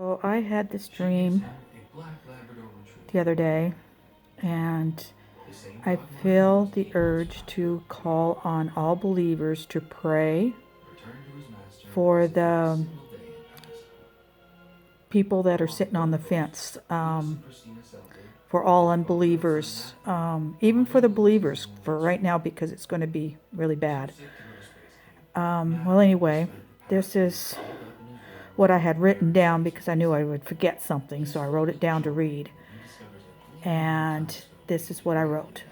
So I had this dream the other day, and I feel the urge to call on all believers to pray for the people that are sitting on the fence, for all unbelievers, even for the believers for right now, because it's going to be really bad. Well, anyway, this is what I had written down because I knew I would forget something, so I wrote it down to read. And this is what I wrote.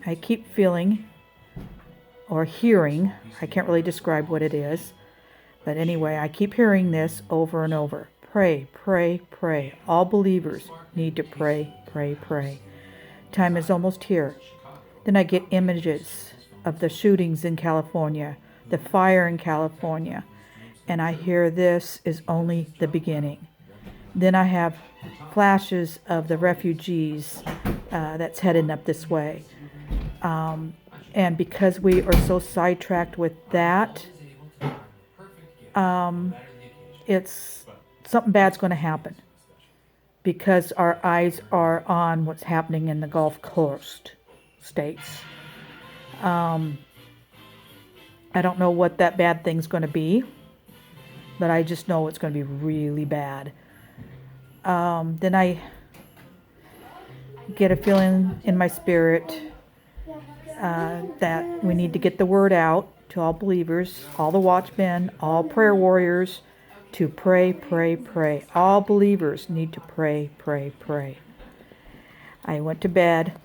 I keep feeling or hearing, I can't really describe what it is, but anyway, I keep hearing this over and over. Pray, pray, pray. All believers need to pray, pray, pray. Time is almost here. Then I get images of the shootings in California, the fire in California, and I hear this is only the beginning. Then I have flashes of the refugees that's heading up this way. And because we are so sidetracked with that, it's something bad's going to happen because our eyes are on what's happening in the Gulf Coast states. I don't know what that bad thing's going to be, but I just know it's going to be really bad. Then I get a feeling in my spirit that we need to get the word out to all believers, all the watchmen, all prayer warriors, to pray, pray, pray. All believers need to pray, pray, pray. I went to bed.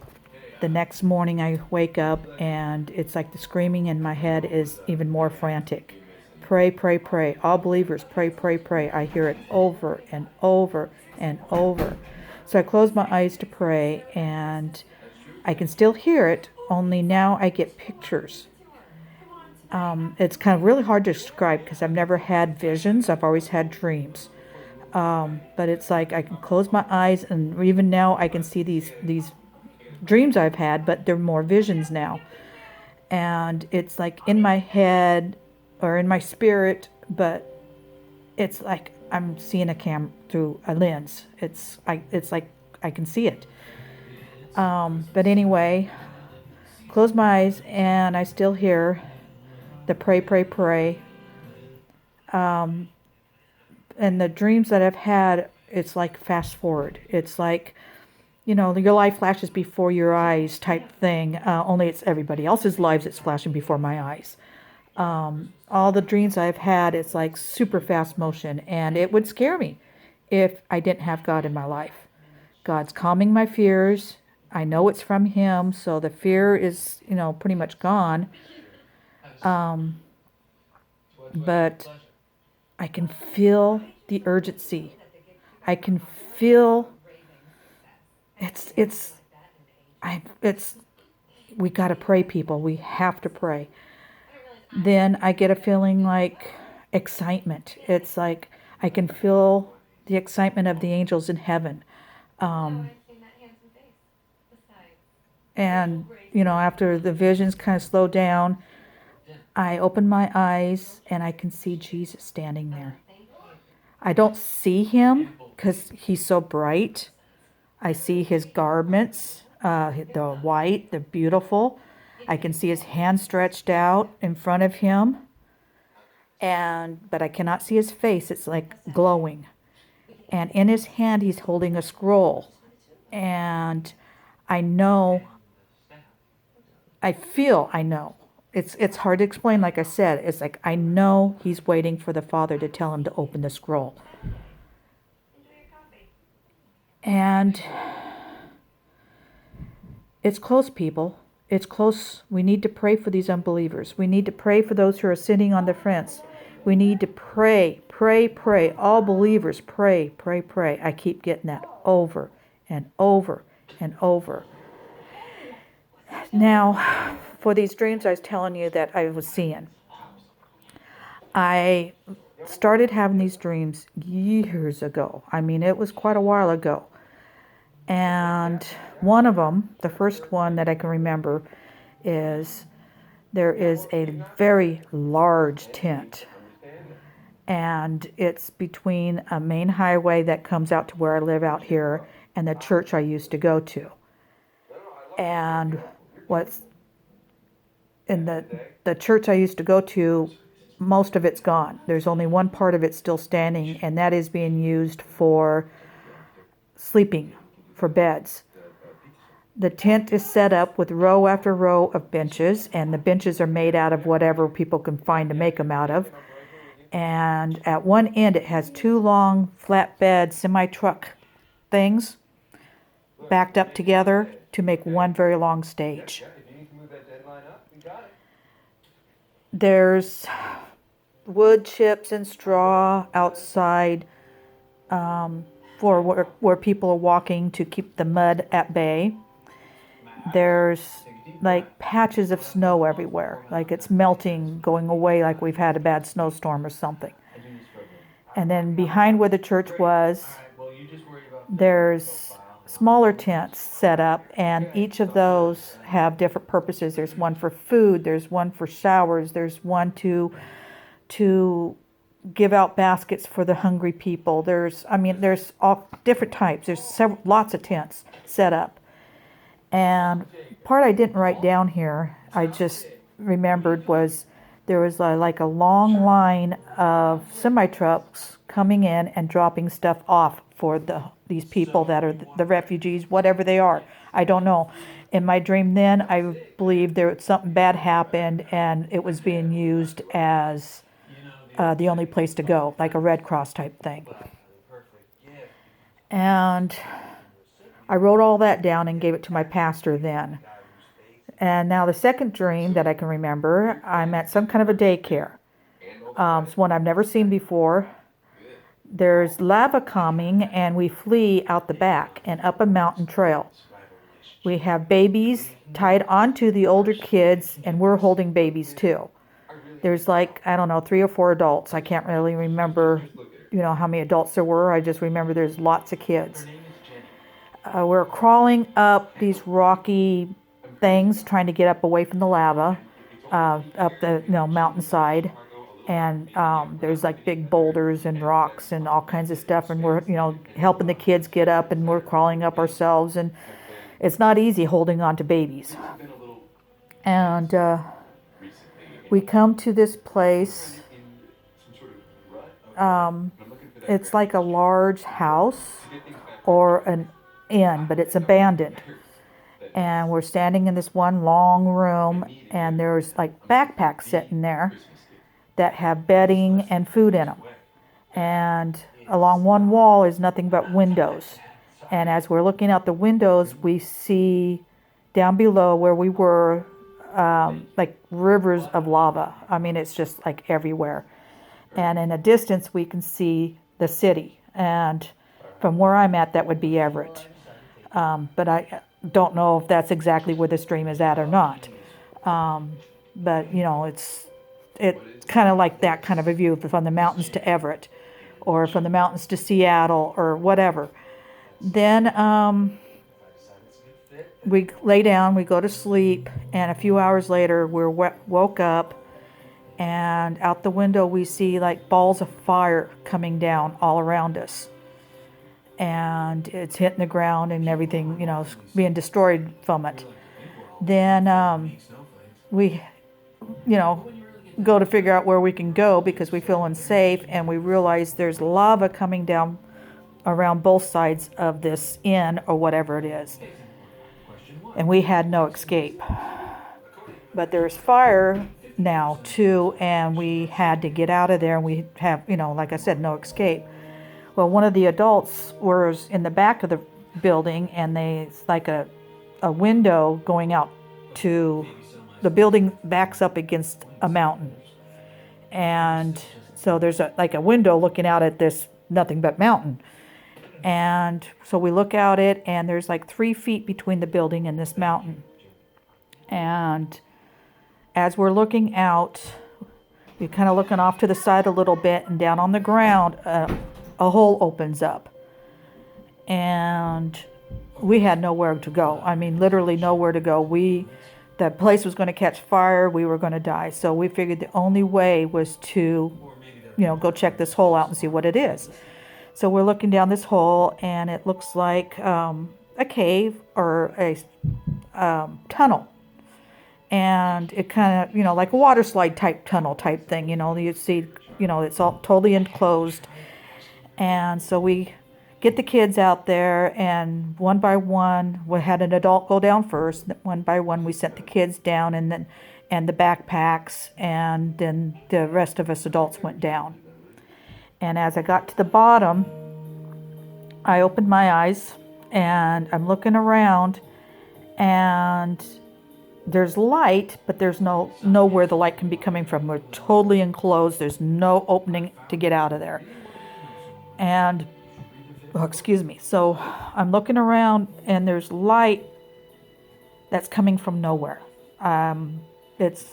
The next morning I wake up and it's like the screaming in my head is even more frantic. Pray, pray, pray. All believers, pray, pray, pray. I hear it over and over and over. So I close my eyes to pray, and I can still hear it, only now I get pictures. It's kind of really hard to describe because I've never had visions. I've always had dreams. But it's like I can close my eyes, and even now I can see these dreams I've had, but they're more visions now. And it's like in my head or in my spirit, but it's like I'm seeing a cam through a lens. It's like I can see it. But anyway, close my eyes and I still hear the pray, pray, pray. And the dreams that I've had, it's like fast forward. It's like, your life flashes before your eyes type thing. Only it's everybody else's lives that's flashing before my eyes. All the dreams I've had, it's like super fast motion, and it would scare me if I didn't have God in my life. God's calming my fears. I know it's from Him, so the fear is, pretty much gone. But I can feel the urgency. I can feel we got to pray, people. We have to pray. Then I get a feeling like excitement. It's like I can feel the excitement of the angels in heaven. And, after the visions kind of slow down, I open my eyes and I can see Jesus standing there. I don't see Him because He's so bright. I see His garments, the white, the beautiful. I can see His hand stretched out in front of Him, but I cannot see His face. It's like glowing. And in His hand, He's holding a scroll. And I know. It's hard to explain, like I said. It's like I know He's waiting for the Father to tell Him to open the scroll. And it's close, people. It's close. We need to pray for these unbelievers. We need to pray for those who are sitting on the fence. We need to pray, pray, pray. All believers, pray, pray, pray. I keep getting that over and over and over. Now, for these dreams I was telling you that I was seeing, I started having these dreams years ago. I mean, it was quite a while ago. And one of them, the first one that I can remember, is there is a very large tent. And it's between a main highway that comes out to where I live out here and the church I used to go to. And what's in the church I used to go to, most of it's gone. There's only one part of it still standing, and that is being used for sleeping, for beds. The tent is set up with row after row of benches, and the benches are made out of whatever people can find to make them out of. And at one end it has two long flatbed semi-truck things backed up together to make one very long stage. There's wood chips and straw outside for where people are walking to keep the mud at bay. There's like patches of snow everywhere, like it's melting, going away, like we've had a bad snowstorm or something. And then behind where the church was, there's smaller tents set up, and each of those have different purposes. There's one for food, there's one for showers, there's one to give out baskets for the hungry people. There's all different types. There's lots of tents set up. And part I didn't write down here, I just remembered, was there was like a long line of semi-trucks coming in and dropping stuff off for these people that are the refugees, whatever they are. I don't know. In my dream then, I believed something bad happened and it was being used as the only place to go, like a Red Cross type thing. And I wrote all that down and gave it to my pastor then. And now the second dream that I can remember, I'm at some kind of a daycare. It's one I've never seen before. There's lava coming, and we flee out the back and up a mountain trail. We have babies tied onto the older kids, and we're holding babies too. There's like, I don't know, 3 or 4 adults. I can't really remember, how many adults there were. I just remember there's lots of kids. We're crawling up these rocky things, trying to get up away from the lava, up the mountainside. And there's like big boulders and rocks and all kinds of stuff. And we're, helping the kids get up, and we're crawling up ourselves. And it's not easy holding on to babies. And we come to this place. It's like a large house or an inn, but it's abandoned. And we're standing in this one long room, and there's like backpacks sitting there that have bedding and food in them. And along one wall is nothing but windows. And as we're looking out the windows, we see down below where we were, like rivers of lava. I mean, it's just like everywhere. And in a distance, we can see the city. And from where I'm at, that would be Everett. But I don't know if that's exactly where the stream is at or not. But, it's kind of like that kind of a view from the mountains to Everett, or from the mountains to Seattle, or whatever. Then we lay down, we go to sleep, and a few hours later we're woke up, and out the window we see like balls of fire coming down all around us. And it's hitting the ground and everything, being destroyed from it. Then we, go to figure out where we can go because we feel unsafe, and we realize there's lava coming down around both sides of this inn or whatever it is. And we had no escape. But there's fire now too, and we had to get out of there, and we have, like I said, no escape. Well, one of the adults was in the back of the building, and it's like a window going out to the building backs up against a mountain. And so there's a window looking out at this nothing but mountain. And so we look out it, and there's like 3 feet between the building and this mountain. And as we're looking out, we're kind of looking off to the side a little bit, and down on the ground, a hole opens up. And we had nowhere to go. I mean, literally nowhere to go. The place was going to catch fire. We were going to die. So we figured the only way was to go check this hole out and see what it is. So we're looking down this hole, and it looks like a cave or a tunnel. And it kind of, like a water slide type tunnel type thing, you see, it's all totally enclosed. And so we get the kids out there, and one by one, we had an adult go down first. One by one, we sent the kids down, and the backpacks, and then the rest of us adults went down. And as I got to the bottom, I opened my eyes, and I'm looking around, and there's light, but there's nowhere the light can be coming from. We're totally enclosed. There's no opening to get out of there. And, excuse me. So I'm looking around, and there's light that's coming from nowhere. It's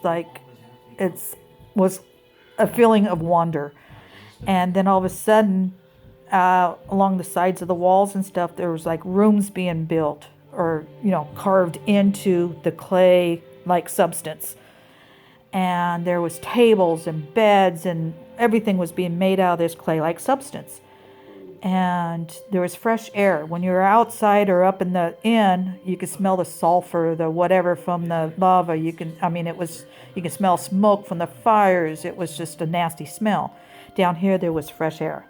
like was a feeling of wonder. And then all of a sudden, along the sides of the walls and stuff, there was like rooms being built, or carved into the clay-like substance. And there was tables and beds, and everything was being made out of this clay-like substance. And there was fresh air. When you were outside or up in the inn, you could smell the sulfur, the whatever from the lava. You can smell smoke from the fires. It was just a nasty smell. Down here, there was fresh air.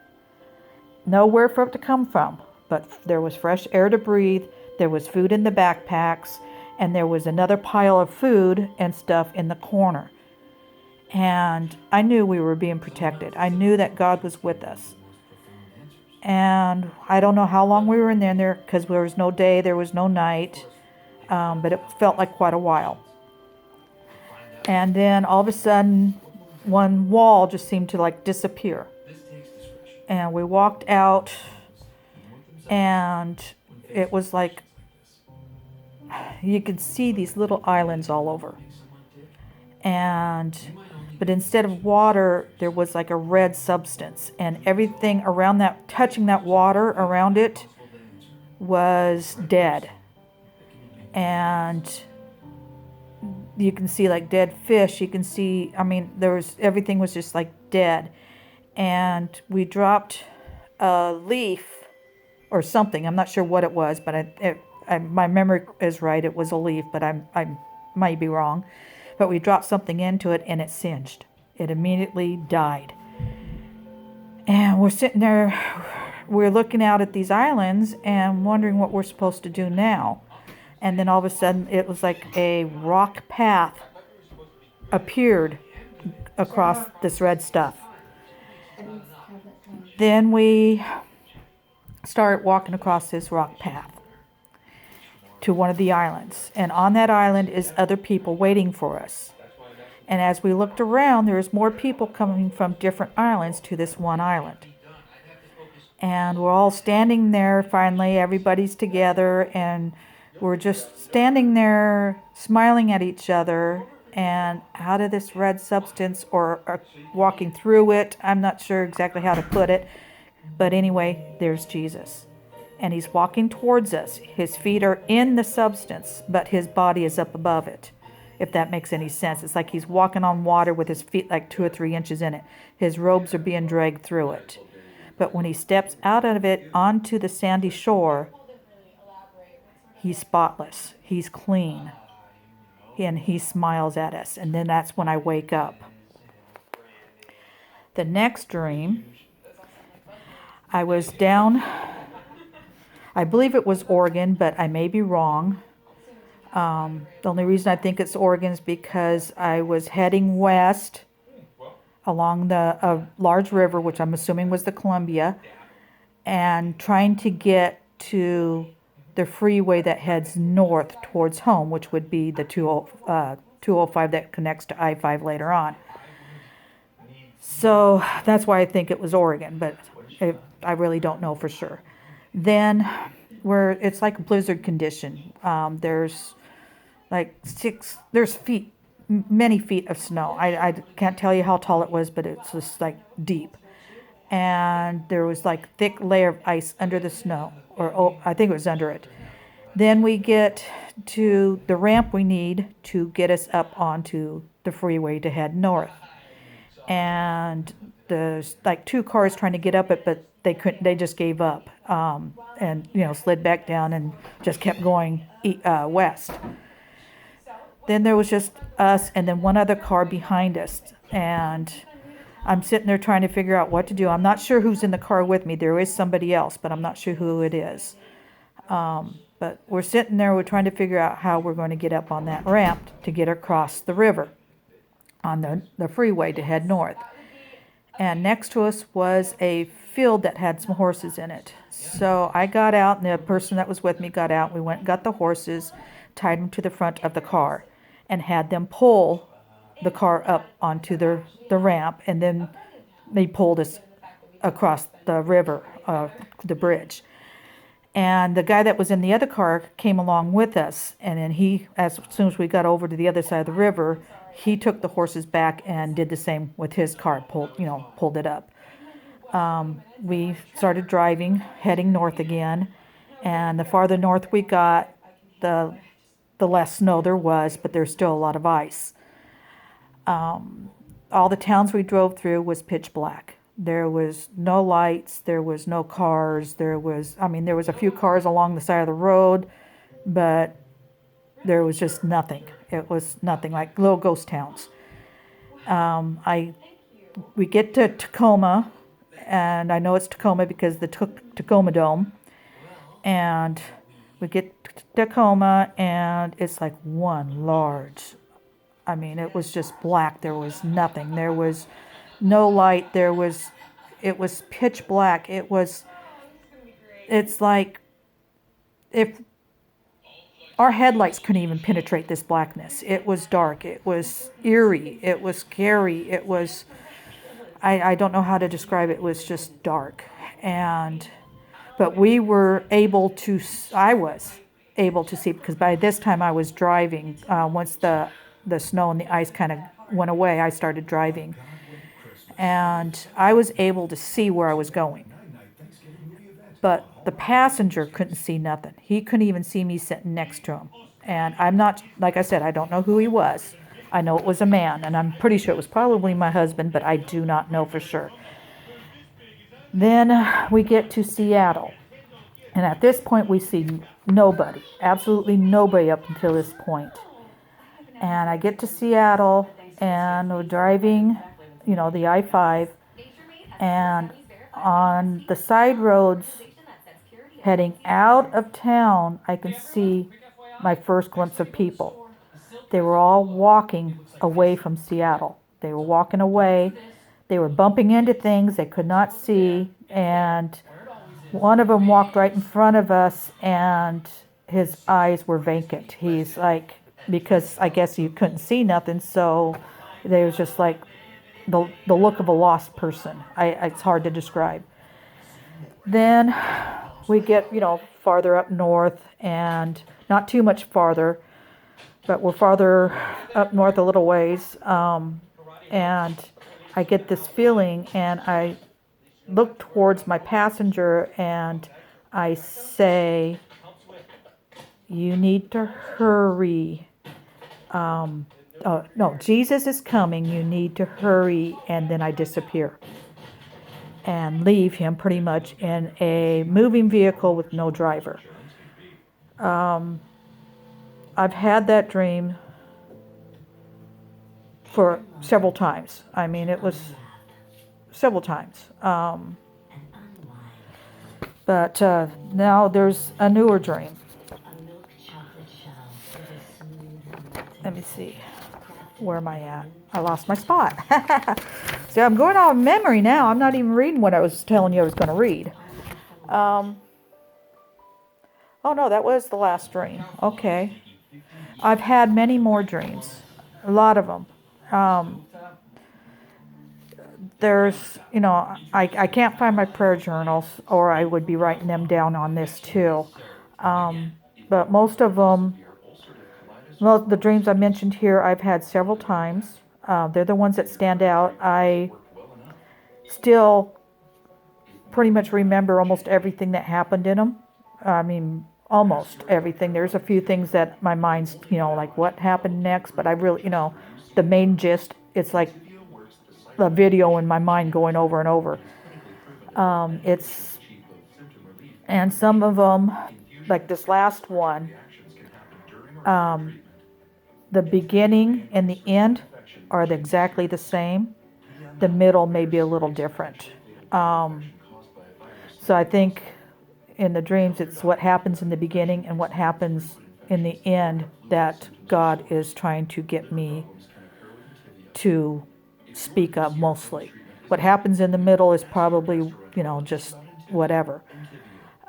Nowhere for it to come from, but there was fresh air to breathe. There was food in the backpacks, and there was another pile of food and stuff in the corner. And I knew we were being protected. I knew that God was with us. And I don't know how long we were in there, because there was no day, there was no night, but it felt like quite a while. And then all of a sudden, one wall just seemed to like disappear. And we walked out, and it was like you could see these little islands all over. But instead of water, there was like a red substance, and everything around that, touching that water around it, was dead. And you can see like dead fish. You can see, everything was just like dead. And we dropped a leaf or something. I'm not sure what it was, but my memory is right. It was a leaf, but I might be wrong. But we dropped something into it, and it singed. It immediately died. And we're sitting there, we're looking out at these islands and wondering what we're supposed to do now. And then all of a sudden, it was like a rock path appeared across this red stuff. Then we started walking across this rock path to one of the islands. And on that island is other people waiting for us. And as we looked around, there was more people coming from different islands to this one island. And we're all standing there, finally, everybody's together, and we're just standing there, smiling at each other, and out of this red substance, or walking through it, I'm not sure exactly how to put it, but anyway, there's Jesus. And he's walking towards us. His feet are in the substance, but his body is up above it, if that makes any sense. It's like he's walking on water with his feet like 2 or 3 inches in it. His robes are being dragged through it. But when he steps out of it onto the sandy shore, he's spotless. He's clean. And he smiles at us. And then that's when I wake up. The next dream, I was down, I believe it was Oregon, but I may be wrong. The only reason I think it's Oregon is because I was heading west along a large river, which I'm assuming was the Columbia, and trying to get to the freeway that heads north towards home, which would be the 205 that connects to I-5 later on. So that's why I think it was Oregon, but I really don't know for sure. Then it's like a blizzard condition. There's like many feet of snow. I can't tell you how tall it was, but it's just like deep. And there was like thick layer of ice under the snow, I think it was under it. Then we get to the ramp we need to get us up onto the freeway to head north. and there's like two cars trying to get up it, but they couldn't. They just gave up, and slid back down and just kept going west. Then there was just us and then one other car behind us, and I'm sitting there trying to figure out what to do. I'm not sure who's in the car with me. There is somebody else, but I'm not sure who it is. But we're sitting there, we're trying to figure out how we're going to get up on that ramp to get across the river on the freeway to head north. And next to us was a field that had some horses in it. So I got out, and the person that was with me got out. We went and got the horses, tied them to the front of the car, and had them pull the car up onto the ramp, and then they pulled us across the river, the bridge. And the guy that was in the other car came along with us, and then as soon as we got over to the other side of the river, he took the horses back and did the same with his car, pulled it up. We started driving, heading north again, and the farther north we got, the less snow there was, but there's still a lot of ice. All the towns we drove through was pitch black. There was no lights, there was no cars, there was a few cars along the side of the road, but there was just nothing. It was nothing, like little ghost towns. We get to Tacoma, and I know it's Tacoma because the Tacoma Dome, and we get to Tacoma, and it's like one large, it was just black. There was nothing. There was no light. It was pitch black. It's like if our headlights couldn't even penetrate this blackness. It was dark. It was eerie. It was scary. It was, I don't know how to describe it. It was just dark. But I was able to see, because by this time I was driving. Once the snow and the ice kind of went away, I started driving. And I was able to see where I was going. But the passenger couldn't see nothing. He couldn't even see me sitting next to him. And I'm not, like I said, I don't know who he was. I know it was a man, and I'm pretty sure it was probably my husband, but I do not know for sure. Then we get to Seattle. And at this point, we see nobody, absolutely nobody up until this point. And I get to Seattle, and we're driving, the I-5, and on the side roads heading out of town, I can see my first glimpse of people. They were all walking away from Seattle. They were walking away. They were bumping into things they could not see, and one of them walked right in front of us, and his eyes were vacant. He's like, because I guess you couldn't see nothing, so they was just like the look of a lost person. It's hard to describe. Then we get, farther up north, and not too much farther, but we're farther up north a little ways, and I get this feeling, and I look towards my passenger, and I say, "You need to hurry. No, Jesus is coming. You need to hurry." And then I disappear and leave him pretty much in a moving vehicle with no driver. I've had that dream for several times. It was several times. But now there's a newer dream. Let me see. Where am I at? I lost my spot. See, I'm going off memory now. I'm not even reading what I was telling you I was going to read. Oh, no, that was the last dream. Okay. I've had many more dreams. A lot of them. There's, I can't find my prayer journals, or I would be writing them down on this too. But most of them, the dreams I mentioned here, I've had several times. They're the ones that stand out. I still pretty much remember almost everything that happened in them. Almost everything. There's a few things that my mind's, like what happened next, but I really, the main gist, it's like the video in my mind going over and over. And some of them, like this last one, the beginning and the end are exactly the same. The middle may be a little different. So I think in the dreams, it's what happens in the beginning and what happens in the end that God is trying to get me to speak of mostly. What happens in the middle is probably, just whatever.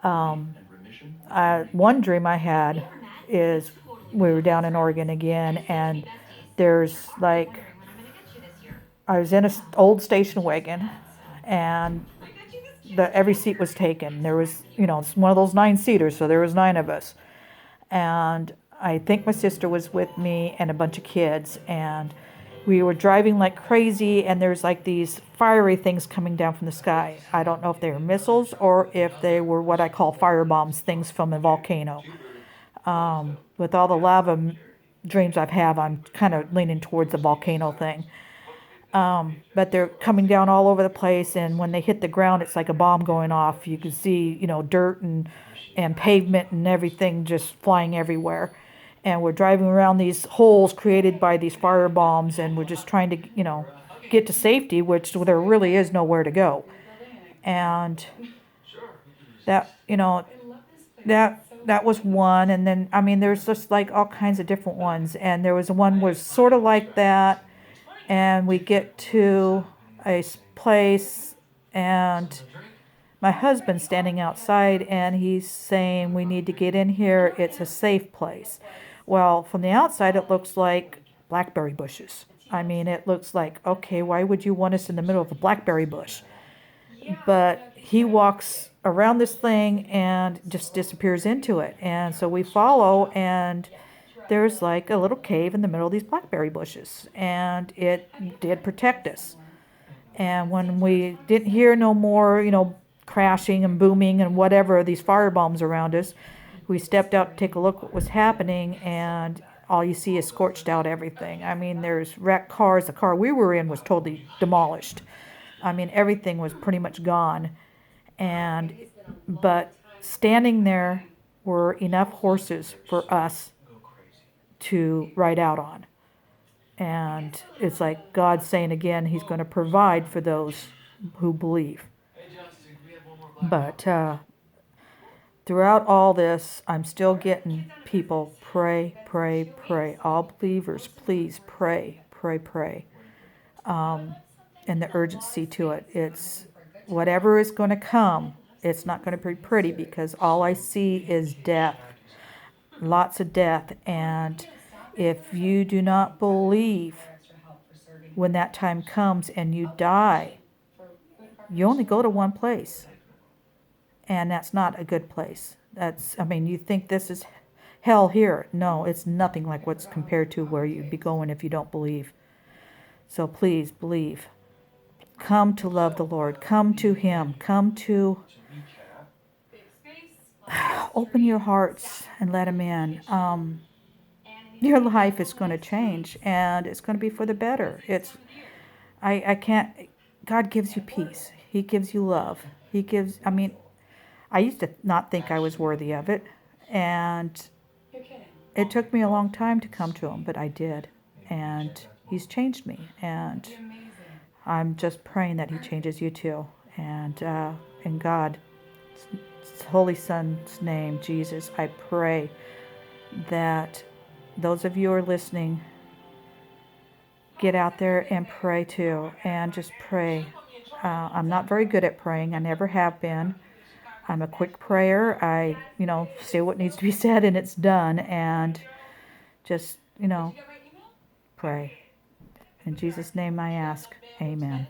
One dream I had is we were down in Oregon again, and there's like, I was in an old station wagon, and every seat was taken. There was, it's one of those 9-seaters, so there was 9 of us. And I think my sister was with me and a bunch of kids, and we were driving like crazy, and there's like these fiery things coming down from the sky. I don't know if they were missiles or if they were what I call fire bombs, things from a volcano. With all the lava dreams I've had, I'm kind of leaning towards the volcano thing. But they're coming down all over the place, and when they hit the ground, it's like a bomb going off. You can see, dirt and pavement and everything just flying everywhere. And we're driving around these holes created by these fire bombs, and we're just trying to, get to safety, which there really is nowhere to go. And that, that was one. And then, there's just like all kinds of different ones. And there was one was sort of like that. And we get to a place, and my husband's standing outside, and he's saying, we need to get in here. It's a safe place. Well, from the outside, it looks like blackberry bushes. It looks like, okay, why would you want us in the middle of a blackberry bush? But he walks around this thing and just disappears into it. And so we follow, and there's like a little cave in the middle of these blackberry bushes, and it did protect us. And when we didn't hear no more, crashing and booming and whatever, these fire bombs around us, we stepped out to take a look what was happening, and all you see is scorched out everything. There's wrecked cars. The car we were in was totally demolished. Everything was pretty much gone. But standing there were enough horses for us to ride out on. And it's like God saying again, he's going to provide for those who believe. But throughout all this, I'm still getting people pray, pray, pray. All believers, please pray, pray, pray. And the urgency to it. It's whatever is going to come, it's not going to be pretty, because all I see is death. Lots of death. And if you do not believe when that time comes and you die, you only go to one place. And that's not a good place. You think this is hell here. No, it's nothing like what's compared to where you'd be going if you don't believe. So please believe. Come to love the Lord. Come to him. Come to open your hearts and let him in. Your life is going to change, and it's going to be for the better. I can't, God gives you peace. He gives you love. I used to not think I was worthy of it, and it took me a long time to come to him, but I did, and he's changed me, and I'm just praying that he changes you too. And in God's Holy Son's name, Jesus, I pray that those of you who are listening, get out there and pray too, and just pray. I'm not very good at praying. I never have been. I'm a quick prayer. I, say what needs to be said, and it's done. And just, pray. In Jesus' name I ask, amen.